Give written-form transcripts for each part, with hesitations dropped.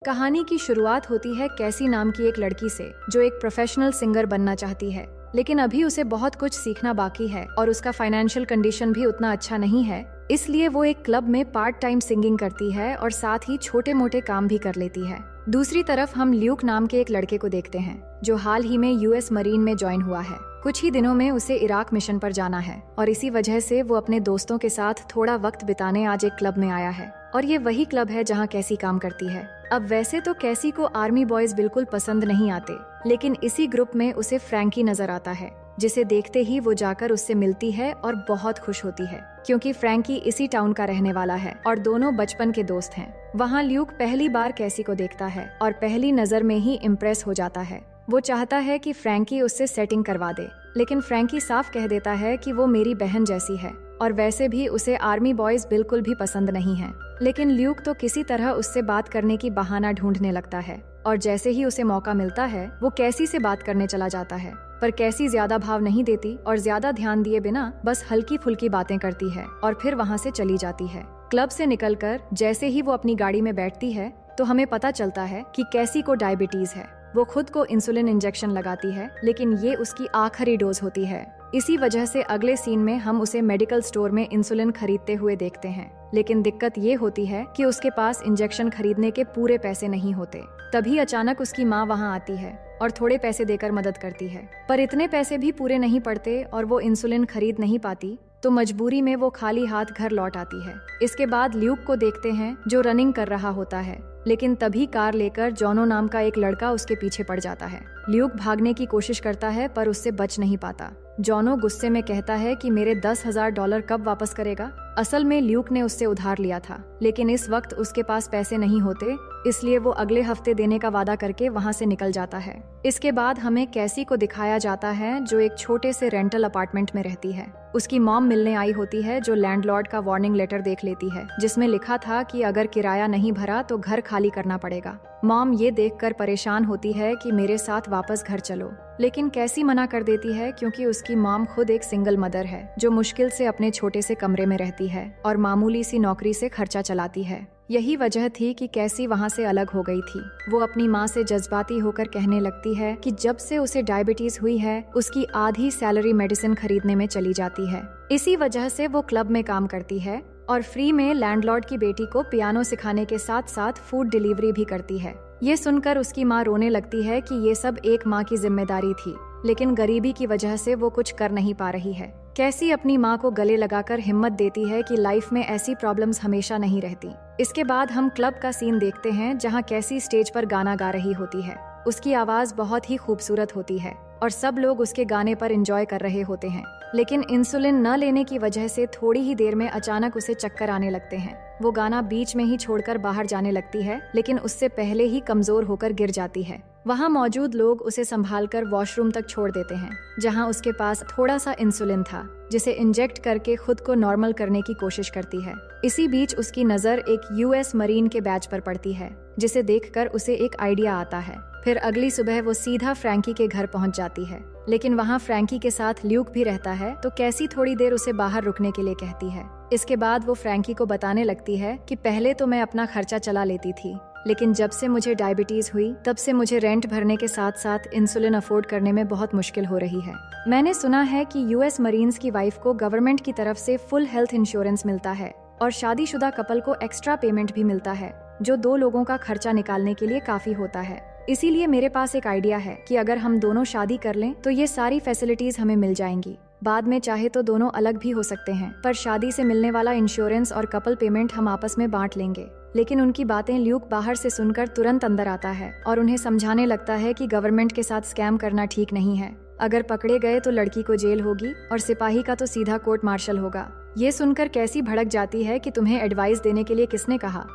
कहानी की शुरुआत होती है कैसी नाम की एक लड़की से जो एक प्रोफेशनल सिंगर बनना चाहती है, लेकिन अभी उसे बहुत कुछ सीखना बाकी है और उसका फाइनेंशियल कंडीशन भी उतना अच्छा नहीं है। इसलिए वो एक क्लब में पार्ट टाइम सिंगिंग करती है और साथ ही छोटे मोटे काम भी कर लेती है। दूसरी तरफ हम ल्यूक नाम के एक लड़के को देखते हैं जो हाल ही में यूएस मरीन में ज्वाइन हुआ है। कुछ ही दिनों में उसे इराक मिशन पर जाना है और इसी वजह से वो अपने दोस्तों के साथ थोड़ा वक्त बिताने आज एक क्लब में आया है और ये वही क्लब है जहाँ कैसी काम करती है। अब वैसे तो कैसी को आर्मी बॉयज बिल्कुल पसंद नहीं आते, लेकिन इसी ग्रुप में उसे फ्रैंकी नजर आता है, जिसे देखते ही वो जाकर उससे मिलती है और बहुत खुश होती है क्योंकि फ्रैंकी इसी टाउन का रहने वाला है और दोनों बचपन के दोस्त हैं। वहाँ ल्यूक पहली बार कैसी को देखता है और पहली नजर में ही इम्प्रेस हो जाता है। वो चाहता है कि फ्रैंकी उससे सेटिंग करवा दे, लेकिन फ्रैंकी साफ कह देता है कि वो मेरी बहन जैसी है और वैसे भी उसे आर्मी बॉयज बिल्कुल भी पसंद नहीं है। लेकिन ल्यूक तो किसी तरह उससे बात करने की बहाना ढूंढने लगता है और जैसे ही उसे मौका मिलता है वो कैसी से बात करने चला जाता है, पर कैसी ज्यादा भाव नहीं देती और ज्यादा ध्यान दिए बिना बस हल्की फुल्की बातें करती है और फिर वहाँ से चली जाती है। क्लब से निकलकर जैसे ही वो अपनी गाड़ी में बैठती है तो हमें पता चलता है कि कैसी को डायबिटीज है। वो खुद को इंसुलिन इंजेक्शन लगाती है, लेकिन ये उसकी आखिरी डोज होती है। इसी वजह से अगले सीन में हम उसे मेडिकल स्टोर में इंसुलिन खरीदते हुए देखते हैं, लेकिन दिक्कत ये होती है कि उसके पास इंजेक्शन खरीदने के पूरे पैसे नहीं होते। तभी अचानक उसकी माँ वहाँ आती है और थोड़े पैसे देकर मदद करती है, पर इतने पैसे भी पूरे नहीं पड़ते और वो इंसुलिन खरीद नहीं पाती, तो मजबूरी में वो खाली हाथ घर लौट आती है। इसके बाद ल्यूक को देखते हैं जो रनिंग कर रहा होता है, लेकिन तभी कार लेकर जॉनो नाम का एक लड़का उसके पीछे पड़ जाता है। ल्यूक भागने की कोशिश करता है पर उससे बच नहीं पाता। जॉनो गुस्से में कहता है कि मेरे $10,000 कब वापस करेगा। असल में ल्यूक ने उससे उधार लिया था, लेकिन इस वक्त उसके पास पैसे नहीं होते, इसलिए वो अगले हफ्ते देने का वादा करके वहाँ से निकल जाता है। इसके बाद हमें कैसी को दिखाया जाता है जो एक छोटे से रेंटल अपार्टमेंट में रहती है। उसकी मॉम मिलने आई होती है जो लैंडलॉर्ड का वार्निंग लेटर देख लेती है, जिसमें लिखा था कि अगर किराया नहीं भरा तो घर खाली करना पड़ेगा। मॉम ये देखकर परेशान होती है कि मेरे साथ वापस घर चलो, लेकिन कैसी मना कर देती है क्योंकि उसकी मॉम खुद एक सिंगल मदर है जो मुश्किल से अपने छोटे से कमरे में रहती है और मामूली सी नौकरी से खर्चा चलाती है। यही वजह थी कि कैसी वहाँ से अलग हो गई थी। वो अपनी माँ से जज्बाती होकर कहने लगती है कि जब से उसे डायबिटीज हुई है उसकी आधी सैलरी मेडिसिन खरीदने में चली जाती है। इसी वजह से वो क्लब में काम करती है और फ्री में लैंडलॉर्ड की बेटी को पियानो सिखाने के साथ साथ फूड डिलीवरी भी करती है। ये सुनकर उसकी माँ रोने लगती है कि ये सब एक माँ की जिम्मेदारी थी, लेकिन गरीबी की वजह से वो कुछ कर नहीं पा रही है। कैसी अपनी माँ को गले लगाकर हिम्मत देती है कि लाइफ में ऐसी प्रॉब्लम्स हमेशा नहीं रहती। इसके बाद हम क्लब का सीन देखते हैं जहाँ कैसी स्टेज पर गाना गा रही होती है। उसकी आवाज बहुत ही खूबसूरत होती है और सब लोग उसके गाने पर एंजॉय कर रहे होते हैं, लेकिन इंसुलिन न लेने की वजह से थोड़ी ही देर में अचानक उसे चक्कर आने लगते हैं। वो गाना बीच में ही छोड़कर बाहर जाने लगती है, लेकिन उससे पहले ही कमजोर होकर गिर जाती है। वहाँ मौजूद लोग उसे संभालकर वॉशरूम तक छोड़ देते हैं, जहाँ उसके पास थोड़ा सा इंसुलिन था, जिसे इंजेक्ट करके खुद को नॉर्मल करने की कोशिश करती है। इसी बीच उसकी नजर एक यूएस मरीन के बैच पर पड़ती है, जिसे देखकर उसे एक आइडिया आता है। फिर अगली सुबह वो सीधा फ्रैंकी के घर पहुंच जाती है, लेकिन वहाँ फ्रैंकी के साथ ल्यूक भी रहता है, तो कैसी थोड़ी देर उसे बाहर रुकने के लिए कहती है। इसके बाद वो फ्रैंकी को बताने लगती है कि पहले तो मैं अपना खर्चा चला लेती थी, लेकिन जब से मुझे डायबिटीज हुई तब से मुझे रेंट भरने के साथ साथ इंसुलिन अफोर्ड करने में बहुत मुश्किल हो रही है। मैंने सुना है कि यूएस मरीन्स की वाइफ को गवर्नमेंट की तरफ से फुल हेल्थ इंश्योरेंस मिलता है और शादीशुदा कपल को एक्स्ट्रा पेमेंट भी मिलता है, जो 2 लोगों का खर्चा निकालने के लिए काफी होता है। इसीलिए मेरे पास एक आइडिया है कि अगर हम दोनों शादी कर लें तो ये सारी फैसिलिटीज हमें मिल जाएंगी। बाद में चाहे तो दोनों अलग भी हो सकते हैं, पर शादी से मिलने वाला इंश्योरेंस और कपल पेमेंट हम आपस में बांट लेंगे। लेकिन उनकी बातें ल्यूक बाहर से सुनकर तुरंत अंदर आता है और उन्हें समझाने लगता है कि गवर्नमेंट के साथ स्कैम करना ठीक नहीं है। अगर पकड़े गए तो लड़की को जेल होगी और सिपाही का तो सीधा कोर्ट मार्शल होगा। ये सुनकर कैसी भड़क जाती है कि तुम्हें एडवाइस देने के लिए किसने कहा।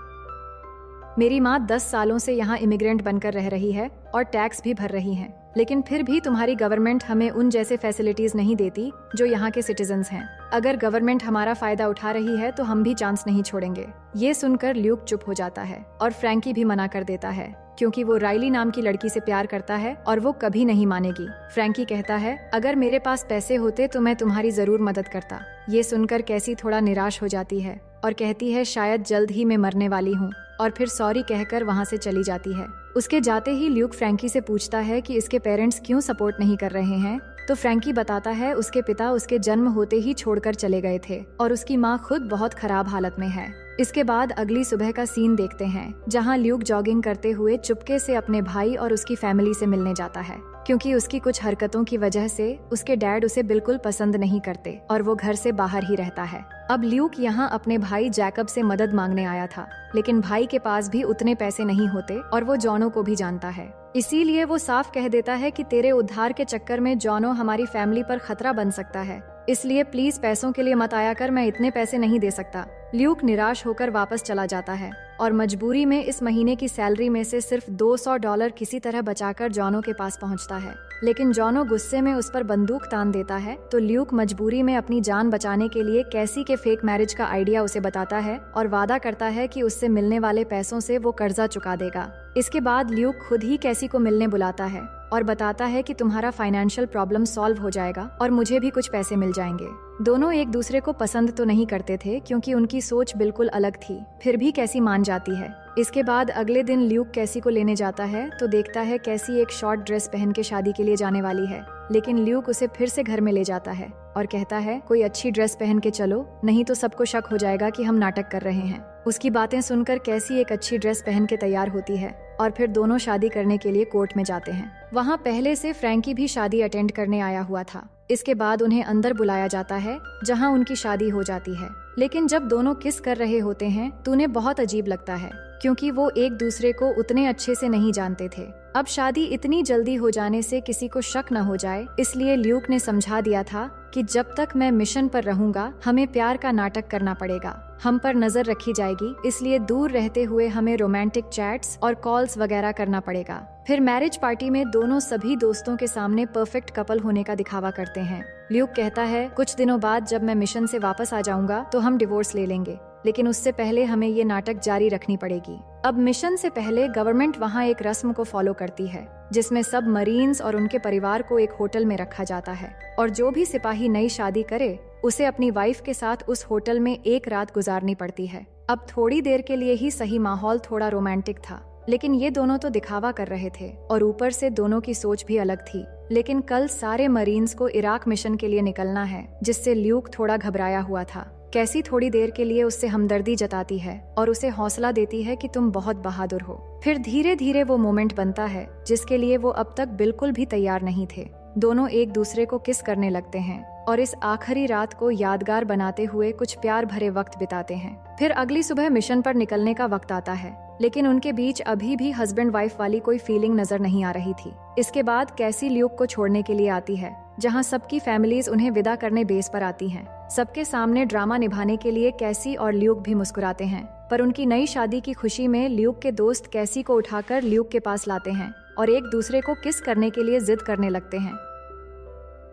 मेरी माँ 10 सालों से यहाँ इमिग्रेंट बनकर रह रही है और टैक्स भी भर रही है, लेकिन फिर भी तुम्हारी गवर्नमेंट हमें उन जैसे फैसिलिटीज नहीं देती जो यहाँ के सिटीजन्स हैं। अगर गवर्नमेंट हमारा फायदा उठा रही है तो हम भी चांस नहीं छोड़ेंगे। ये सुनकर ल्यूक चुप हो जाता है और फ्रैंकी भी मना कर देता है, क्योंकि वो राइली नाम की लड़की से प्यार करता है और वो कभी नहीं मानेगी। फ्रैंकी कहता है, अगर मेरे पास पैसे होते तो मैं तुम्हारी जरूर मदद करता। ये सुनकर कैसी थोड़ा निराश हो जाती है और कहती है शायद जल्द ही मैं मरने वाली हूँ, और फिर सॉरी कहकर वहाँ से चली जाती है। उसके जाते ही ल्यूक फ्रैंकी से पूछता है कि इसके पेरेंट्स क्यों सपोर्ट नहीं कर रहे हैं, तो फ्रैंकी बताता है उसके पिता उसके जन्म होते ही छोड़कर चले गए थे और उसकी माँ खुद बहुत खराब हालत में है। इसके बाद अगली सुबह का सीन देखते हैं जहाँ ल्यूक जॉगिंग करते हुए चुपके से अपने भाई और उसकी फैमिली से मिलने जाता है, क्योंकि उसकी कुछ हरकतों की वजह से उसके डैड उसे बिल्कुल पसंद नहीं करते और वो घर से बाहर ही रहता है। अब ल्यूक यहाँ अपने भाई जैकब से मदद मांगने आया था, लेकिन भाई के पास भी उतने पैसे नहीं होते और वो जॉनो को भी जानता है। इसीलिए वो साफ कह देता है कि तेरे उद्धार के चक्कर में जॉनो हमारी फैमिली पर खतरा बन सकता है, इसलिए प्लीज पैसों के लिए मत आया कर, मैं इतने पैसे नहीं दे सकता। ल्यूक निराश होकर वापस चला जाता है और मजबूरी में इस महीने की सैलरी में से सिर्फ $200 किसी तरह बचाकर जॉनो के पास पहुंचता है, लेकिन जॉनो गुस्से में उस पर बंदूक तान देता है। तो ल्यूक मजबूरी में अपनी जान बचाने के लिए कैसी के फेक मैरिज का आइडिया उसे बताता है और वादा करता है कि उससे मिलने वाले पैसों से वो कर्जा चुका देगा। इसके बाद ल्यूक खुद ही कैसी को मिलने बुलाता है और बताता है कि तुम्हारा फाइनेंशियल प्रॉब्लम सॉल्व हो जाएगा और मुझे भी कुछ पैसे मिल जाएंगे। दोनों एक दूसरे को पसंद तो नहीं करते थे क्योंकि उनकी सोच बिल्कुल अलग थी, फिर भी कैसी मान जाती है। इसके बाद अगले दिन ल्यूक कैसी को लेने जाता है तो देखता है कैसी एक शॉर्ट ड्रेस पहन के शादी के लिए जाने वाली है, लेकिन ल्यूक उसे फिर से घर में ले जाता है और कहता है कोई अच्छी ड्रेस पहन के चलो, नहीं तो सबको शक हो जाएगा कि हम नाटक कर रहे हैं। उसकी बातें सुनकर कैसी एक अच्छी ड्रेस पहन के तैयार होती है और फिर दोनों शादी करने के लिए कोर्ट में जाते हैं। वहाँ पहले से फ्रैंकी भी शादी अटेंड करने आया हुआ था। इसके बाद उन्हें अंदर बुलाया जाता है जहाँ उनकी शादी हो जाती है, लेकिन जब दोनों किस कर रहे होते हैं तो उन्हें बहुत अजीब लगता है क्योंकि वो एक दूसरे को उतने अच्छे से नहीं जानते थे। अब शादी इतनी जल्दी हो जाने से किसी को शक न हो जाए, इसलिए ल्यूक ने समझा दिया था कि जब तक मैं मिशन पर रहूंगा हमें प्यार का नाटक करना पड़ेगा, हम पर नजर रखी जाएगी, इसलिए दूर रहते हुए हमें रोमांटिक चैट्स और कॉल्स वगैरह करना पड़ेगा। फिर मैरिज पार्टी में दोनों सभी दोस्तों के सामने परफेक्ट कपल होने का दिखावा करते हैं। ल्यूक कहता है कुछ दिनों बाद जब मैं मिशन से वापस आ जाऊंगा तो हम डिवोर्स ले लेंगे, लेकिन उससे पहले हमें ये नाटक जारी रखनी पड़ेगी। अब मिशन से पहले गवर्नमेंट वहाँ एक रस्म को फॉलो करती है जिसमें सब मरीन्स और उनके परिवार को एक होटल में रखा जाता है और जो भी सिपाही नई शादी करे उसे अपनी वाइफ के साथ उस होटल में एक रात गुजारनी पड़ती है। अब थोड़ी देर के लिए ही सही माहौल थोड़ा रोमांटिक था, लेकिन ये दोनों तो दिखावा कर रहे थे और ऊपर से दोनों की सोच भी अलग थी। लेकिन कल सारे मरीन्स को इराक मिशन के लिए निकलना है, जिससे ल्यूक थोड़ा घबराया हुआ था। कैसी थोड़ी देर के लिए उससे हमदर्दी जताती है और उसे हौसला देती है कि तुम बहुत बहादुर हो। फिर धीरे धीरे वो मोमेंट बनता है जिसके लिए वो अब तक बिल्कुल भी तैयार नहीं थे। दोनों एक दूसरे को किस करने लगते हैं और इस आखिरी रात को यादगार बनाते हुए कुछ प्यार भरे वक्त बिताते हैं। फिर अगली सुबह मिशन पर निकलने का वक्त आता है, लेकिन उनके बीच अभी भी हस्बैंड वाइफ वाली कोई फीलिंग नजर नहीं आ रही थी। इसके बाद कैसी ल्यूक को छोड़ने के लिए आती है, जहां सबकी फैमिलीज उन्हें विदा करने बेस पर आती हैं। सबके सामने ड्रामा निभाने के लिए कैसी और ल्यूक भी मुस्कुराते हैं, पर उनकी नई शादी की खुशी में ल्यूक के दोस्त कैसी को उठाकर ल्यूक के पास लाते हैं और एक दूसरे को किस करने के लिए जिद करने लगते हैं।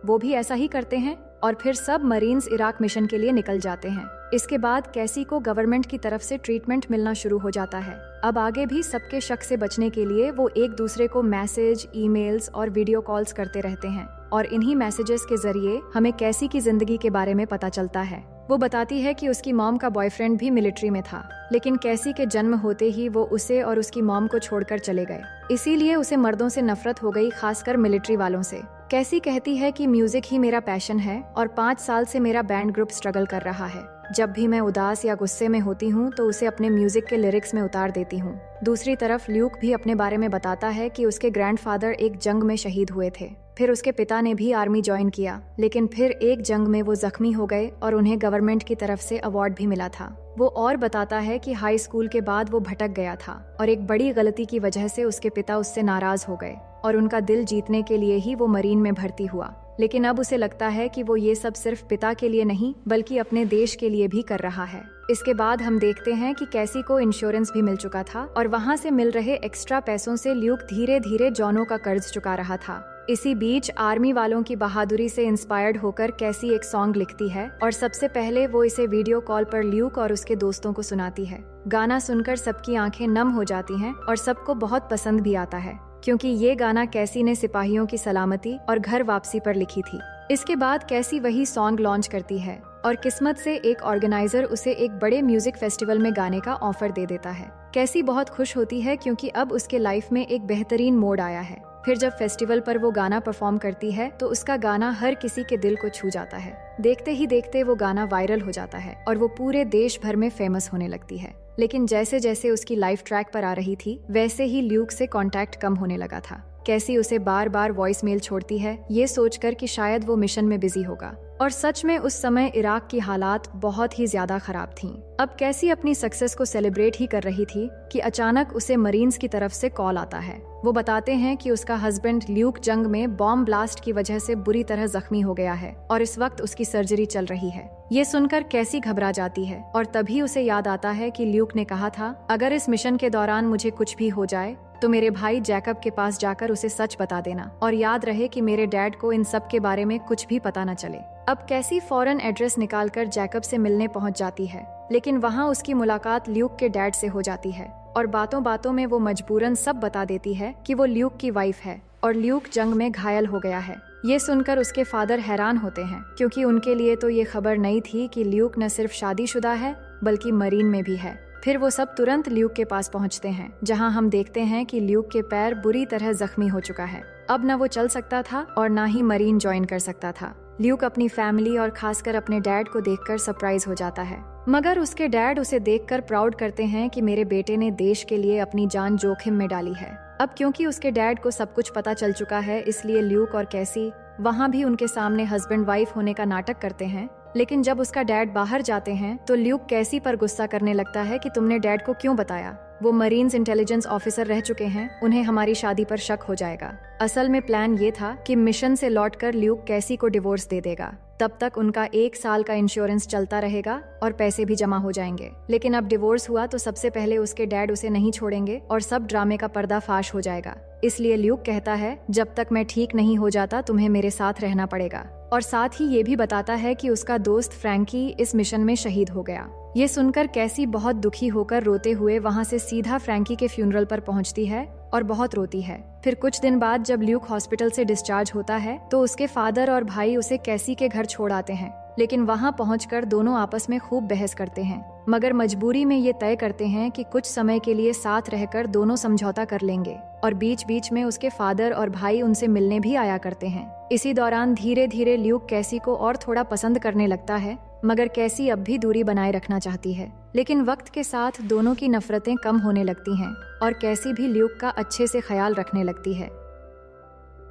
वो भी ऐसा ही करते हैं और फिर सब मरीन्स इराक मिशन के लिए निकल जाते हैं। इसके बाद कैसी को गवर्नमेंट की तरफ से ट्रीटमेंट मिलना शुरू हो जाता है। अब आगे भी सबके शक से बचने के लिए वो एक दूसरे को मैसेज, ईमेल्स और वीडियो कॉल्स करते रहते हैं और इन्हीं मैसेजेस के जरिए हमें कैसी की जिंदगी के बारे में पता चलता है। वो बताती है कि उसकी मॉम का बॉयफ्रेंड भी मिलिट्री में था, लेकिन कैसी के जन्म होते ही वो उसे और उसकी मॉम को छोड़कर चले गए, इसीलिए उसे मर्दों से नफरत हो गई, खासकर मिलिट्री वालों से। कैसी कहती है कि म्यूजिक ही मेरा पैशन है और 5 साल से मेरा बैंड ग्रुप स्ट्रगल कर रहा है। जब भी मैं उदास या गुस्से में होती हूँ तो उसे अपने म्यूजिक के लिरिक्स में उतार देती हूँ। दूसरी तरफ ल्यूक भी अपने बारे में बताता है कि उसके ग्रैंडफादर एक जंग में शहीद हुए थे, फिर उसके पिता ने भी आर्मी ज्वाइन किया, लेकिन फिर एक जंग में वो जख्मी हो गए और उन्हें गवर्नमेंट की तरफ से अवार्ड भी मिला था। वो और बताता है कि हाई स्कूल के बाद वो भटक गया था और एक बड़ी गलती की वजह से उसके पिता उससे नाराज हो गए और उनका दिल जीतने के लिए ही वो मरीन में भर्ती हुआ, लेकिन अब उसे लगता है कि वो ये सब सिर्फ पिता के लिए नहीं बल्कि अपने देश के लिए भी कर रहा है। इसके बाद हम देखते हैं कि कैसी को इंश्योरेंस भी मिल चुका था और वहाँ से मिल रहे एक्स्ट्रा पैसों से ल्यूक धीरे धीरे जॉनो का कर्ज चुका रहा था। इसी बीच आर्मी वालों की बहादुरी से इंस्पायर्ड होकर कैसी एक सॉन्ग लिखती है और सबसे पहले वो इसे वीडियो कॉल पर ल्यूक और उसके दोस्तों को सुनाती है। गाना सुनकर सबकी आंखें नम हो जाती हैं और सबको बहुत पसंद भी आता है, क्योंकि ये गाना कैसी ने सिपाहियों की सलामती और घर वापसी पर लिखी थी। इसके बाद कैसी वही सॉन्ग लॉन्च करती है और किस्मत से एक ऑर्गेनाइजर उसे एक बड़े म्यूजिक फेस्टिवल में गाने का ऑफर दे देता है। कैसी बहुत खुश होती है क्योंकि अब उसके लाइफ में एक बेहतरीन मोड़ आया है। फिर जब फेस्टिवल पर वो गाना परफॉर्म करती है तो उसका गाना हर किसी के दिल को छू जाता है। देखते ही देखते वो गाना वायरल हो जाता है और वो पूरे देश भर में फेमस होने लगती है। लेकिन जैसे जैसे उसकी लाइफ ट्रैक पर आ रही थी वैसे ही ल्यूक से कांटेक्ट कम होने लगा था। कैसी उसे बार बार वॉइस मेल छोड़ती है ये सोचकर कि शायद वो मिशन में बिजी होगा। और सच में उस समय इराक की हालात बहुत ही ज्यादा खराब थीं। अब कैसी अपनी सक्सेस को सेलिब्रेट ही कर रही थी कि अचानक उसे मरीन्स की तरफ से कॉल आता है। वो बताते हैं कि उसका हस्बैंड ल्यूक जंग में बॉम्ब ब्लास्ट की वजह से बुरी तरह जख्मी हो गया है और इस वक्त उसकी सर्जरी चल रही है। ये सुनकर कैसी घबरा जाती है और तभी उसे याद आता है कि ल्यूक ने कहा था अगर इस मिशन के दौरान मुझे कुछ भी हो जाए तो मेरे भाई जैकब के पास जाकर उसे सच बता देना और याद रहे कि मेरे डैड को इन सब के बारे में कुछ भी पता न चले। अब कैसी फौरन एड्रेस निकालकर जैकब से मिलने पहुंच जाती है, लेकिन वहां उसकी मुलाकात ल्यूक के डैड से हो जाती है और बातों बातों में वो मजबूरन सब बता देती है कि वो ल्यूक की वाइफ है और ल्यूक जंग में घायल हो गया है। ये सुनकर उसके फादर हैरान होते हैं क्योंकि उनके लिए तो ये खबर नई थी कि ल्यूक न सिर्फ शादीशुदा है बल्कि मरीन में भी है। फिर वो सब तुरंत ल्यूक के पास पहुंचते हैं जहां हम देखते हैं कि ल्यूक के पैर बुरी तरह जख्मी हो चुका है। अब न वो चल सकता था और न ही मरीन ज्वाइन कर सकता था। ल्यूक अपनी फैमिली और खासकर अपने डैड को देखकर सरप्राइज हो जाता है, मगर उसके डैड उसे देखकर प्राउड करते हैं कि मेरे बेटे ने देश के लिए अपनी जान जोखिम में डाली है। अब क्योंकि उसके डैड को सब कुछ पता चल चुका है इसलिए ल्यूक और कैसी वहाँ भी उनके सामने हस्बैंड वाइफ होने का नाटक करते हैं। लेकिन जब उसका डैड बाहर जाते हैं तो ल्यूक कैसी पर गुस्सा करने लगता है कि तुमने डैड को क्यों बताया, वो मरीन्स इंटेलिजेंस ऑफिसर रह चुके हैं, उन्हें हमारी शादी पर शक हो जाएगा। असल में प्लान ये था कि मिशन से लौटकर ल्यूक कैसी को डिवोर्स दे देगा, तब तक उनका 1 साल का इंश्योरेंस चलता रहेगा और पैसे भी जमा हो जाएंगे। लेकिन अब डिवोर्स हुआ तो सबसे पहले उसके डैड उसे नहीं छोड़ेंगे और सब ड्रामे का पर्दाफाश हो जाएगा। इसलिए ल्यूक कहता है जब तक मैं ठीक नहीं हो जाता तुम्हें मेरे साथ रहना पड़ेगा, और साथ ही ये भी बताता है कि उसका दोस्त फ्रैंकी इस मिशन में शहीद हो गया। ये सुनकर कैसी बहुत दुखी होकर रोते हुए वहाँ से सीधा फ्रैंकी के फ्यूनरल पर पहुँचती है और बहुत रोती है। फिर कुछ दिन बाद जब ल्यूक हॉस्पिटल से डिस्चार्ज होता है तो उसके फादर और भाई उसे कैसी के घर छोड़ आते हैं, लेकिन वहाँ पहुंचकर दोनों आपस में खूब बहस करते हैं, मगर मजबूरी में ये तय करते हैं कि कुछ समय के लिए साथ रहकर दोनों समझौता कर लेंगे। और बीच बीच में उसके फादर और भाई उनसे मिलने भी आया करते हैं। इसी दौरान धीरे धीरे ल्यूक कैसी को और थोड़ा पसंद करने लगता है, मगर कैसी अब भी दूरी बनाए रखना चाहती है। लेकिन वक्त के साथ दोनों की नफरतें कम होने लगती हैं और कैसी भी ल्यूक का अच्छे से ख्याल रखने लगती है।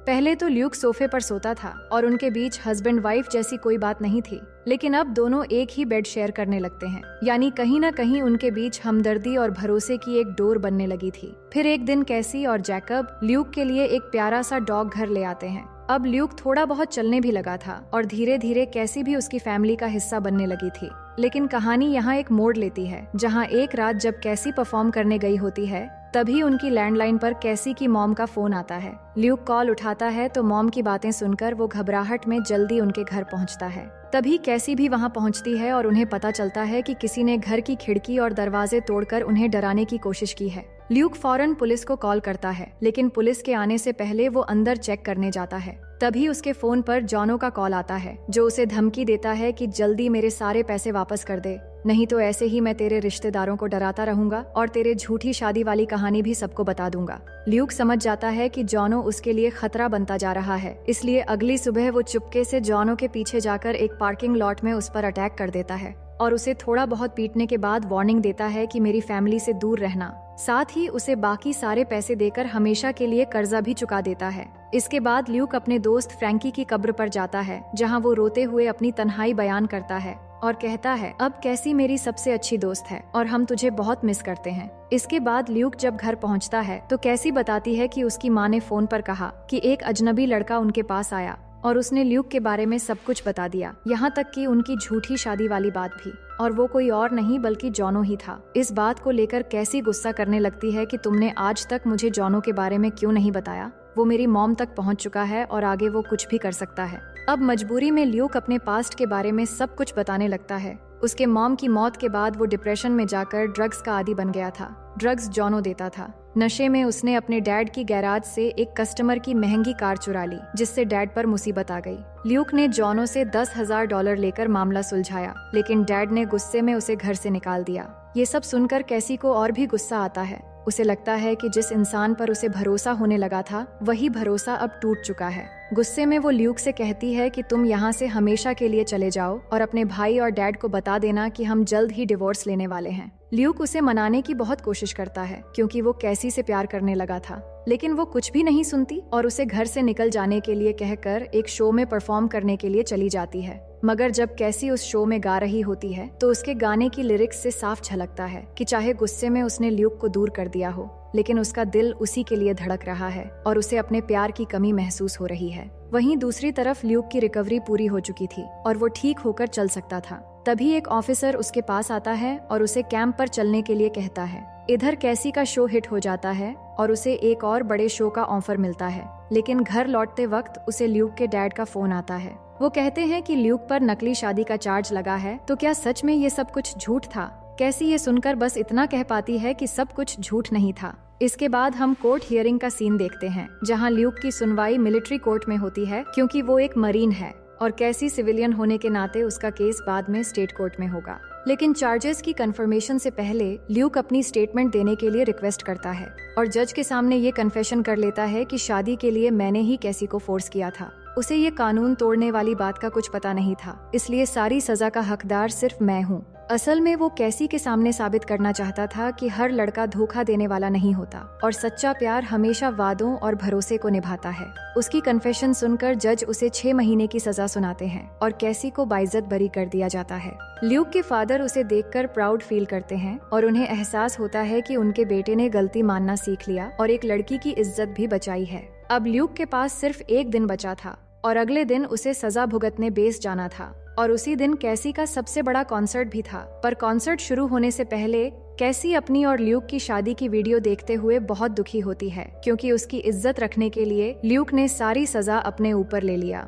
पहले तो ल्यूक सोफे पर सोता था और उनके बीच हस्बैंड वाइफ जैसी कोई बात नहीं थी, लेकिन अब दोनों एक ही बेड शेयर करने लगते हैं, यानी कहीं न कहीं उनके बीच हमदर्दी और भरोसे की एक डोर बनने लगी थी। फिर एक दिन कैसी और जैकब ल्यूक के लिए एक प्यारा सा डॉग घर ले आते हैं। अब ल्यूक थोड़ा बहुत चलने भी लगा था और धीरे धीरे कैसी भी उसकी फैमिली का हिस्सा बनने लगी थी। लेकिन कहानी यहाँ एक मोड़ लेती है, जहाँ एक रात जब कैसी परफॉर्म करने गई होती है तभी उनकी लैंडलाइन पर कैसी की मॉम का फोन आता है। ल्यूक कॉल उठाता है तो मॉम की बातें सुनकर वो घबराहट में जल्दी उनके घर पहुंचता है। तभी कैसी भी वहां पहुंचती है और उन्हें पता चलता है कि किसी ने घर की खिड़की और दरवाजे तोड़कर उन्हें डराने की कोशिश की है। ल्यूक फौरन पुलिस को कॉल करता है, लेकिन पुलिस के आने से पहले वो अंदर चेक करने जाता है। तभी उसके फोन पर जॉनो का कॉल आता है, जो उसे धमकी देता है कि जल्दी मेरे सारे पैसे वापस कर दे, नहीं तो ऐसे ही मैं तेरे रिश्तेदारों को डराता रहूंगा और तेरे झूठी शादी वाली कहानी भी सबको बता दूंगा। ल्यूक समझ जाता है कि जॉनो उसके लिए खतरा बनता जा रहा है, इसलिए अगली सुबह वो चुपके से जॉनो के पीछे जाकर एक पार्किंग लॉट में उस पर अटैक कर देता है और उसे थोड़ा बहुत पीटने के बाद वार्निंग देता है कि मेरी फैमिली से दूर रहना। साथ ही उसे बाकी सारे पैसे देकर हमेशा के लिए कर्जा भी चुका देता है। इसके बाद ल्यूक अपने दोस्त फ्रैंकी की कब्र पर जाता है, जहां वो रोते हुए अपनी तन्हाई बयान करता है और कहता है, अब कैसी मेरी सबसे अच्छी दोस्त है और हम तुझे बहुत मिस करते हैं। इसके बाद ल्यूक जब घर पहुंचता है तो कैसी बताती है कि उसकी माँ ने फोन पर कहा कि एक अजनबी लड़का उनके पास आया और उसने ल्यूक के बारे में सब कुछ बता दिया, यहाँ तक कि उनकी झूठी शादी वाली बात भी, और वो कोई और नहीं बल्कि जॉनो ही था। इस बात को लेकर कैसी गुस्सा करने लगती है कि तुमने आज तक मुझे जॉनो के बारे में क्यों नहीं बताया, वो मेरी मॉम तक पहुंच चुका है और आगे वो कुछ भी कर सकता है। अब मजबूरी में ल्यूक अपने पास्ट के बारे में सब कुछ बताने लगता है। उसके मॉम की मौत के बाद वो डिप्रेशन में जाकर ड्रग्स का आदी बन गया था, ड्रग्स जॉनो देता था। नशे में उसने अपने डैड की गैराज से एक कस्टमर की महंगी कार चुरा ली, जिससे डैड पर मुसीबत आ गई। ल्यूक ने जॉनो से $10,000 लेकर मामला सुलझाया, लेकिन डैड ने गुस्से में उसे घर से निकाल दिया। ये सब सुनकर कैसी को और भी गुस्सा आता है। उसे लगता है कि जिस इंसान पर उसे भरोसा होने लगा था, वही भरोसा अब टूट चुका है। गुस्से में वो ल्यूक से कहती है कि तुम यहाँ से हमेशा के लिए चले जाओ और अपने भाई और डैड को बता देना कि हम जल्द ही डिवोर्स लेने वाले हैं। ल्यूक उसे मनाने की बहुत कोशिश करता है, क्योंकि वो कैसी से प्यार करने लगा था, लेकिन वो कुछ भी नहीं सुनती और उसे घर से निकल जाने के लिए कहकर एक शो में परफॉर्म करने के लिए चली जाती है। मगर जब कैसी उस शो में गा रही होती है तो उसके गाने की लिरिक्स से साफ झलकता है कि चाहे गुस्से में उसने ल्यूक को दूर कर दिया हो, लेकिन उसका दिल उसी के लिए धड़क रहा है और उसे अपने प्यार की कमी महसूस हो रही है। वहीं दूसरी तरफ ल्यूक की रिकवरी पूरी हो चुकी थी और वो ठीक होकर चल सकता था। तभी एक ऑफिसर उसके पास आता है और उसे कैंप पर चलने के लिए कहता है। इधर कैसी का शो हिट हो जाता है और उसे एक और बड़े शो का ऑफर मिलता है, लेकिन घर लौटते वक्त उसे ल्यूक के डैड का फोन आता है। वो कहते हैं कि ल्यूक पर नकली शादी का चार्ज लगा है, तो क्या सच में ये सब कुछ झूठ था? कैसी ये सुनकर बस इतना कह पाती है कि सब कुछ झूठ नहीं था। इसके बाद हम कोर्ट हियरिंग का सीन देखते हैं, जहां ल्यूक की सुनवाई मिलिट्री कोर्ट में होती है, क्योंकि वो एक मरीन है और कैसी सिविलियन होने के नाते उसका केस बाद में स्टेट कोर्ट में होगा। लेकिन चार्जेस की कंफर्मेशन से पहले ल्यूक अपनी स्टेटमेंट देने के लिए रिक्वेस्ट करता है और जज के सामने ये कन्फेशन कर लेता है कि शादी के लिए मैंने ही कैसी को फोर्स किया था। उसे ये कानून तोड़ने वाली बात का कुछ पता नहीं था, इसलिए सारी सजा का हकदार सिर्फ मैं हूँ। असल में वो कैसी के सामने साबित करना चाहता था कि हर लड़का धोखा देने वाला नहीं होता और सच्चा प्यार हमेशा वादों और भरोसे को निभाता है। उसकी कन्फेशन सुनकर जज उसे 6 महीने की सजा सुनाते हैं और कैसी को बाइज्जत बरी कर दिया जाता है। ल्यूक के फादर उसे देखकर प्राउड फील करते हैं और उन्हें एहसास होता है कि उनके बेटे ने गलती मानना सीख लिया और एक लड़की की इज्जत भी बचाई है। अब ल्यूक के पास सिर्फ एक दिन बचा था और अगले दिन उसे सजा भुगतने बेस जाना था और उसी दिन कैसी का सबसे बड़ा कॉन्सर्ट भी था। पर कॉन्सर्ट शुरू होने से पहले कैसी अपनी और ल्यूक की शादी की वीडियो देखते हुए बहुत दुखी होती है, क्योंकि उसकी इज्जत रखने के लिए ल्यूक ने सारी सजा अपने ऊपर ले लिया।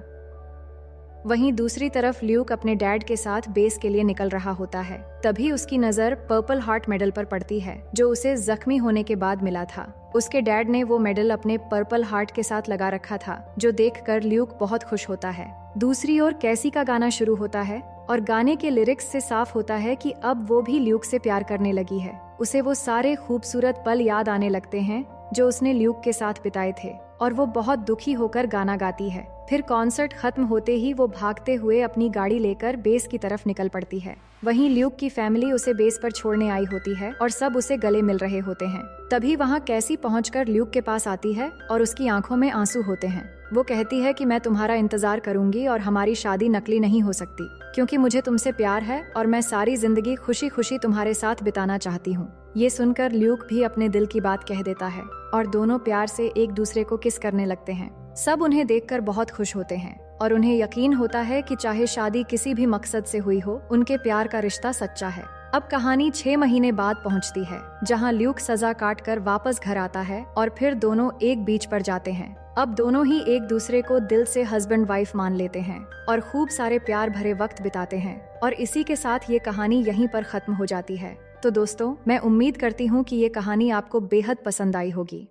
वहीं दूसरी तरफ ल्यूक अपने डैड के साथ बेस के लिए निकल रहा होता है। तभी उसकी नजर पर्पल हार्ट मेडल पर पड़ती है, जो उसे जख्मी होने के बाद मिला था। उसके डैड ने वो मेडल अपने पर्पल हार्ट के साथ लगा रखा था, जो देखकर ल्यूक बहुत खुश होता है। दूसरी ओर कैसी का गाना शुरू होता है और गाने के लिरिक्स से साफ होता है कि अब वो भी ल्यूक से प्यार करने लगी है। उसे वो सारे खूबसूरत पल याद आने लगते हैं जो उसने ल्यूक के साथ बिताए थे और वो बहुत दुखी होकर गाना गाती है। फिर कॉन्सर्ट खत्म होते ही वो भागते हुए अपनी गाड़ी लेकर बेस की तरफ निकल पड़ती है। वहीं ल्यूक की फैमिली उसे बेस पर छोड़ने आई होती है और सब उसे गले मिल रहे होते हैं। तभी वहाँ कैसी पहुंचकर ल्यूक के पास आती है और उसकी आंखों में आंसू होते हैं। वो कहती है कि मैं तुम्हारा इंतजार करूंगी और हमारी शादी नकली नहीं हो सकती, क्योंकि मुझे तुमसे प्यार है और मैं सारी जिंदगी खुशी खुशी तुम्हारे साथ बिताना चाहती हूँ। ये सुनकर ल्यूक भी अपने दिल की बात कह देता है और दोनों प्यार से एक दूसरे को किस करने लगते हैं। सब उन्हें देखकर बहुत खुश होते हैं और उन्हें यकीन होता है कि चाहे शादी किसी भी मकसद से हुई हो, उनके प्यार का रिश्ता सच्चा है। अब कहानी 6 महीने बाद पहुंचती है, जहां ल्यूक सजा काटकर वापस घर आता है और फिर दोनों एक बीच पर जाते हैं। अब दोनों ही एक दूसरे को दिल से हस्बैंड वाइफ मान लेते हैं और खूब सारे प्यार भरे वक्त बिताते हैं और इसी के साथ ये कहानी यहीं पर खत्म हो जाती है। तो दोस्तों, मैं उम्मीद करती हूँ कि ये कहानी आपको बेहद पसंद आई होगी।